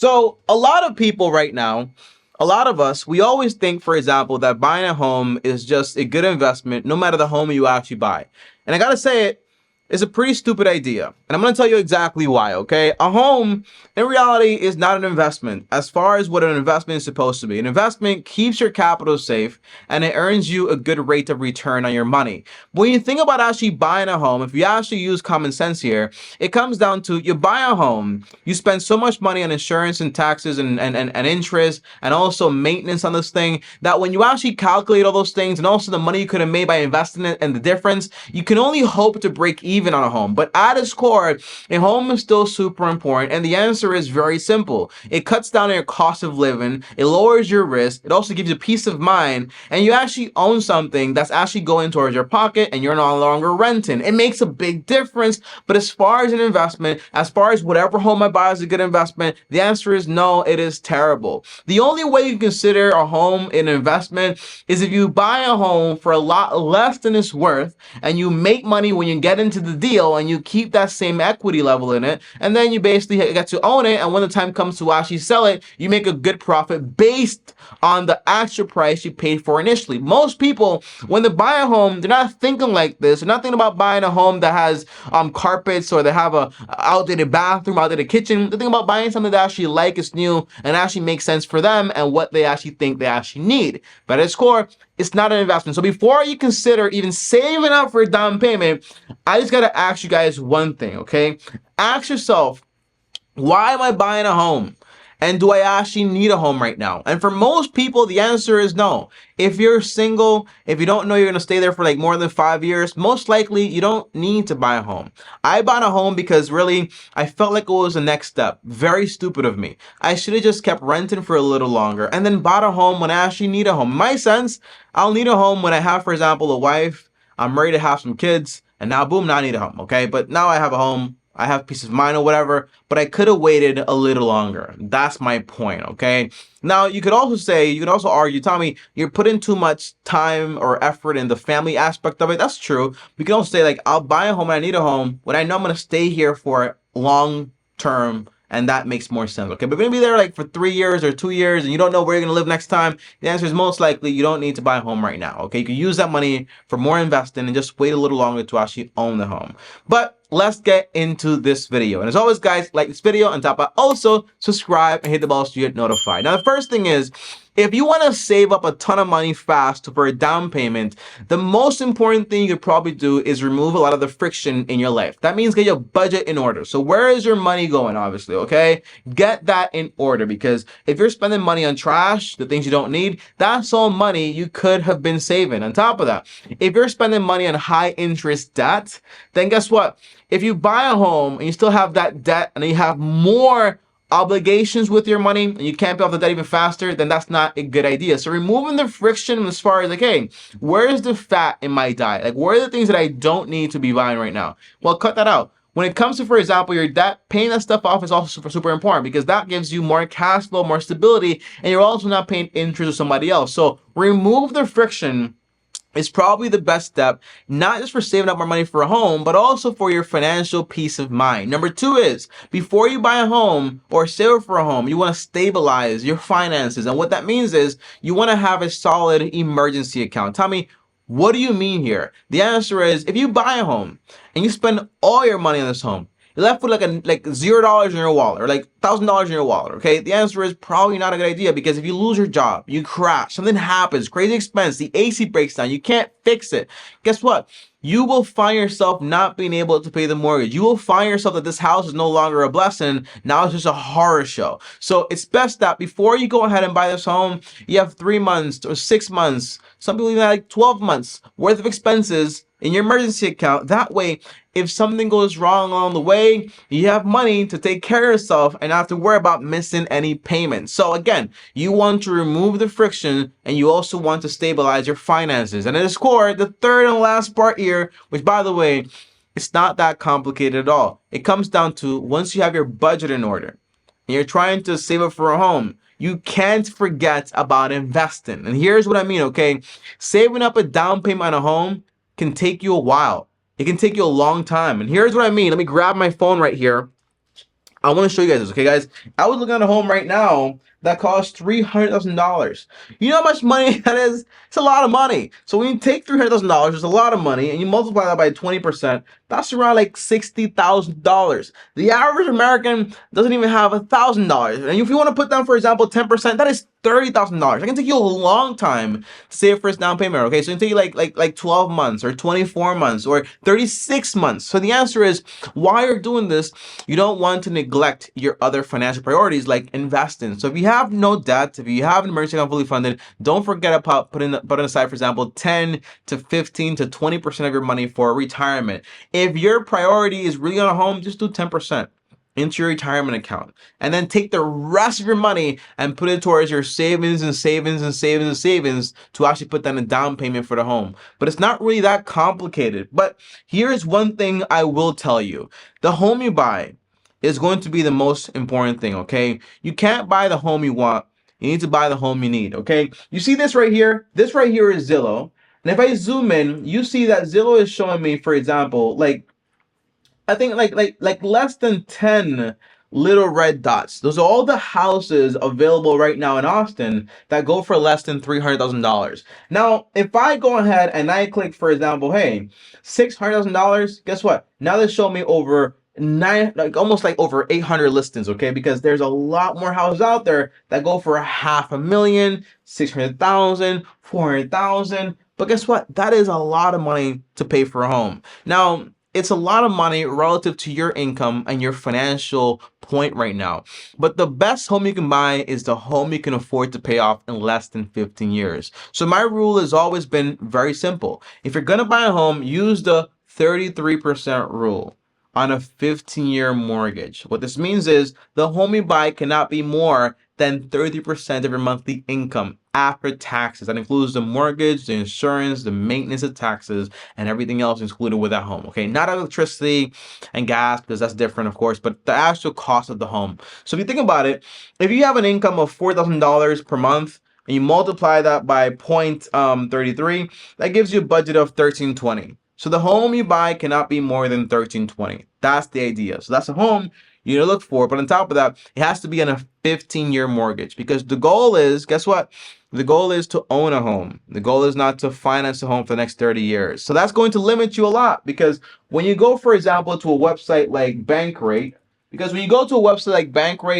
So a lot of people right now, a lot of us, we always think, for example, that buying a home is just a good investment, no matter the home you actually buy. And I gotta say it's a pretty stupid idea. And I'm gonna tell you exactly why, okay? A home, in reality, is not an investment as far as what an investment is supposed to be. An investment keeps your capital safe and it earns you a good rate of return on your money. But when you think about actually buying a home, if you actually use common sense here, it comes down to you buy a home, you spend so much money on insurance and taxes and interest and also maintenance on this thing that when you actually calculate all those things and also the money you could have made by investing it and the difference, you can only hope to break even on a home. But at its core, a home is still super important, and the answer is very simple. It cuts down on your cost of living, it lowers your risk, it also gives you peace of mind, and you actually own something that's actually going towards your pocket and you're no longer renting. It makes a big difference. But as far as an investment, as far as whatever home I buy is a good investment, the answer is no, it is terrible. The only way you consider a home an investment is if you buy a home for a lot less than it's worth and you make money when you get into the deal and you keep that same equity level in it, and then you basically get to own it, and when the time comes to actually sell it, you make a good profit based on the actual price you paid for initially. Most people, when they buy a home, they're not thinking like this. They're not thinking about buying a home that has carpets, or they have a outdated bathroom, outdated kitchen. They're thinking about buying something that actually like is new and actually makes sense for them and what they actually think they actually need. But at its core, it's not an investment. So before you consider even saving up for a down payment, I just gotta ask you guys one thing, okay? Ask yourself, why am I buying a home? And do I actually need a home right now? And for most people, the answer is no. If you're single, if you don't know you're going to stay there for like more than 5 years, most likely you don't need to buy a home. I bought a home because really I felt like it was the next step. Very stupid of me. I should have just kept renting for a little longer and then bought a home when I actually need a home. In my sense, I'll need a home when I have, for example, a wife, I'm ready to have some kids, and now boom, now I need a home, okay? But now I have a home, I have peace of mind or whatever, but I could have waited a little longer. That's my point, okay? Now, you could also argue, Tommy, you're putting too much time or effort in the family aspect of it. That's true. We can also say, like, I'll buy a home when I need a home when I know I'm going to stay here for long term, and that makes more sense, okay? But if you're going to be there like for 3 years or 2 years and you don't know where you're going to live next time, the answer is most likely you don't need to buy a home right now, okay? You can use that money for more investing and just wait a little longer to actually own the home. But let's get into this video. And as always, guys, like this video and top out, also subscribe and hit the bell so you get notified. Now, the first thing is, if you want to save up a ton of money fast for a down payment, the most important thing you could probably do is remove a lot of the friction in your life. That means get your budget in order. So where is your money going, obviously, okay? Get that in order, because if you're spending money on trash, the things you don't need, that's all money you could have been saving. On top of that, if you're spending money on high interest debt, then guess what? If you buy a home and you still have that debt and you have more obligations with your money and you can't pay off the debt even faster, then that's not a good idea. So removing the friction as far as like, hey, where is the fat in my diet? Like, where are the things that I don't need to be buying right now? Well, cut that out. When it comes to, for example, your debt, paying that stuff off is also super important, because that gives you more cash flow, more stability, and you're also not paying interest to somebody else. So remove the friction is probably the best step, not just for saving up more money for a home, but also for your financial peace of mind. Number 2 is, before you buy a home or save for a home, you want to stabilize your finances. And what that means is you want to have a solid emergency account. Tell me, what do you mean here? The answer is, if you buy a home and you spend all your money on this home, you're left with like $0 in your wallet, or like $1,000 in your wallet, okay? The answer is probably not a good idea, because if you lose your job, you crash, something happens, crazy expense, the AC breaks down, you can't fix it. Guess what? You will find yourself not being able to pay the mortgage. You will find yourself that this house is no longer a blessing. Now it's just a horror show. So it's best that before you go ahead and buy this home, you have 3 months or 6 months, some people even have like 12 months worth of expenses in your emergency account. That way, if something goes wrong along the way, you have money to take care of yourself and not have to worry about missing any payments. So again, you want to remove the friction, and you also want to stabilize your finances. And at its core, the third and last part here, which by the way, it's not that complicated at all. It comes down to, once you have your budget in order and you're trying to save up for a home, you can't forget about investing. And here's what I mean, okay? Saving up a down payment on a home can take you a while. It can take you a long time. And here's what I mean. Let me grab my phone right here. I want to show you guys this, okay, guys? I was looking at a home right now that costs $300,000. You know how much money that is? It's a lot of money. So when you take $300,000, it's a lot of money, and you multiply that by 20%, that's around like $60,000. The average American doesn't even have $1,000. And if you want to put down, for example, 10%, that is $30,000. It can take you a long time to save for its down payment. Okay, so it can take you like 12 months or 24 months or 36 months. So the answer is, while you're doing this, you don't want to neglect your other financial priorities like investing. So if you have no debt, if you have an emergency account fully funded, don't forget about putting aside, for example, 10 to 15 to 20% of your money for retirement. If your priority is really on a home, just do 10% into your retirement account, and then take the rest of your money and put it towards your savings and savings and savings and savings to actually put down a down payment for the home. But it's not really that complicated. But here's one thing I will tell you: the home you buy is going to be the most important thing, okay? You can't buy the home you want. You need to buy the home you need, okay? You see this right here? This right here is Zillow. And if I zoom in, you see that Zillow is showing me, for example, I think like less than 10 little red dots. Those are all the houses available right now in Austin that go for less than $300,000. Now, if I go ahead and I click, for example, hey, $600,000, guess what? Now they show me over almost like over 800 listings, okay? Because there's a lot more houses out there that go for $500,000, 600,000, 400,000. But guess what? That is a lot of money to pay for a home. Now, it's a lot of money relative to your income and your financial point right now. But the best home you can buy is the home you can afford to pay off in less than 15 years. So my rule has always been very simple. If you're going to buy a home, use the 33% rule on a 15-year mortgage. What this means is the home you buy cannot be more than 30% of your monthly income after taxes. That includes the mortgage, the insurance, the maintenance of taxes, and everything else included with that home. Okay, not electricity and gas, because that's different, of course, but the actual cost of the home. So if you think about it, if you have an income of $4,000 per month and you multiply that by 0.33, that gives you a budget of $1,320. So the home you buy cannot be more than $1,320. That's the idea. So that's a home you look for. But on top of that, it has to be on a 15-year mortgage, because the goal is, guess what? The goal is to own a home. The goal is not to finance a home for the next 30 years. So that's going to limit you a lot, because when you go, for example, to a website like Bankrate,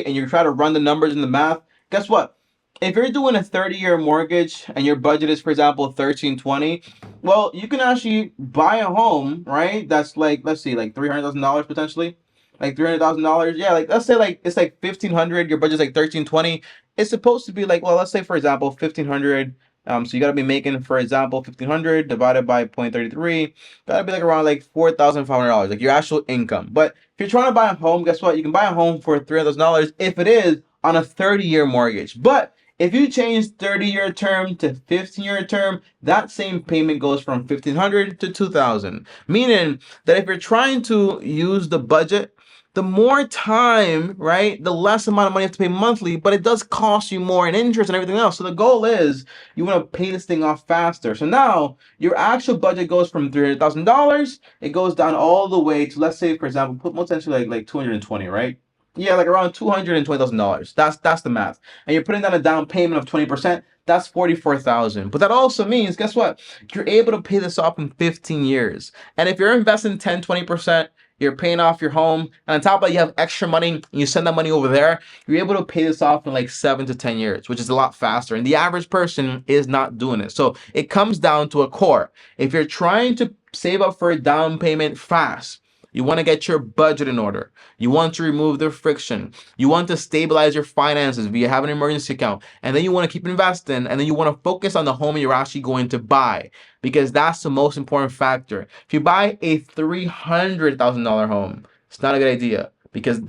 and you try to run the numbers and the math, guess what? If you're doing a 30-year mortgage and your budget is, for example, $1,320, well, you can actually buy a home, right? That's like, let's see, like $300,000 potentially. Like $300,000. Yeah, like let's say like it's like 1,500. Your budget's like 1,320. It's supposed to be like, well, let's say, for example, 1,500. So you gotta be making, for example, 1,500 divided by 0.33. Gotta be like around like $4,500, like your actual income. But if you're trying to buy a home, guess what? You can buy a home for $300,000 if it is on a 30-year mortgage. But if you change 30-year term to 15-year term, that same payment goes from $1,500 to $2,000. Meaning that if you're trying to use the budget, the more time, right, the less amount of money you have to pay monthly, but it does cost you more in interest and everything else. So the goal is you want to pay this thing off faster. So now your actual budget goes from $300,000, it goes down all the way to, let's say, for example, put potentially like 220, right? Yeah, like around $220,000. That's the math. And you're putting down a down payment of 20%. That's $44,000. But that also means, guess what? You're able to pay this off in 15 years. And if you're investing 10, 20%, you're paying off your home, and on top of that, you have extra money, and you send that money over there, you're able to pay this off in like 7 to 10 years, which is a lot faster. And the average person is not doing it. So it comes down to a core. If you're trying to save up for a down payment fast, you want to get your budget in order. You want to remove the friction. You want to stabilize your finances if you have an emergency account. And then you want to keep investing. And then you want to focus on the home you're actually going to buy, because that's the most important factor. If you buy a $300,000 home, it's not a good idea, because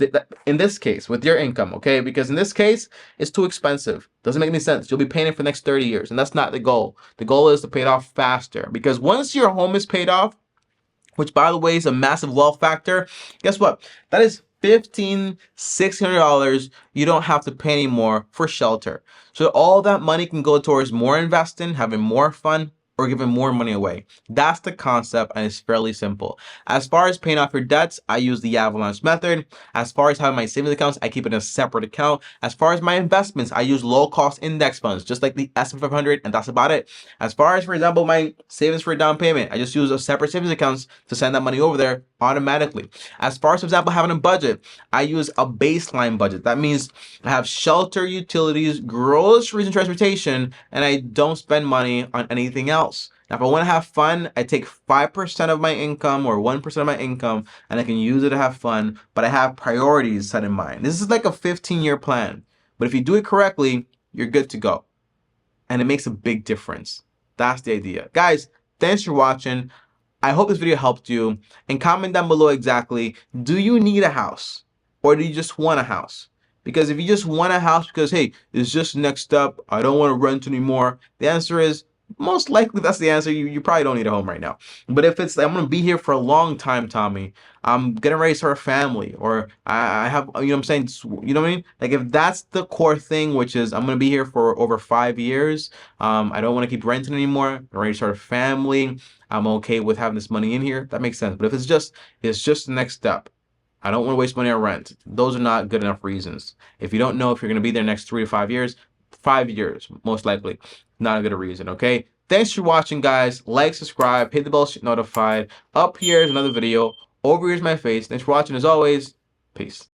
in this case, with your income, okay? Because in this case, it's too expensive. Doesn't make any sense. You'll be paying it for the next 30 years. And that's not the goal. The goal is to pay it off faster, because once your home is paid off, which, by the way, is a massive wealth factor, guess what? That is $1,500, $1,600 you don't have to pay anymore for shelter. So all that money can go towards more investing, having more fun, or giving more money away. That's the concept, and it's fairly simple. As far as paying off your debts, I use the avalanche method. As far as having my savings accounts, I keep it in a separate account. As far as my investments, I use low cost index funds, just like the S&P 500, and that's about it. As far as, for example, my savings for a down payment, I just use a separate savings accounts to send that money over there automatically. As far as, for example, having a budget, I use a baseline budget. That means I have shelter, utilities, groceries, and transportation, and I don't spend money on anything else. Now, if I want to have fun, I take 5% of my income or 1% of my income and I can use it to have fun, but I have priorities set in mind. This is like a 15-year plan. But if you do it correctly, you're good to go. And it makes a big difference. That's the idea. Guys, thanks for watching. I hope this video helped you. And comment down below exactly, do you need a house? Or do you just want a house? Because if you just want a house because, hey, it's just next up, I don't want to rent anymore, the answer is, most likely that's the answer. You probably don't need a home right now. But if it's, I'm going to be here for a long time, Tommy, I'm getting ready to start a family, or I have, you know what I'm saying? You know what I mean? Like if that's the core thing, which is I'm going to be here for over 5 years. I don't want to keep renting anymore. I'm ready to start a family. I'm okay with having this money in here. That makes sense. But if it's just the next step. I don't want to waste money on rent. Those are not good enough reasons. If you don't know if you're going to be there next 3 to 5 years, 5 years, most likely. Not a good reason, okay? Thanks for watching, guys. Like, subscribe, hit the bell to get notified. Up here is another video. Over here is my face. Thanks for watching, as always. Peace.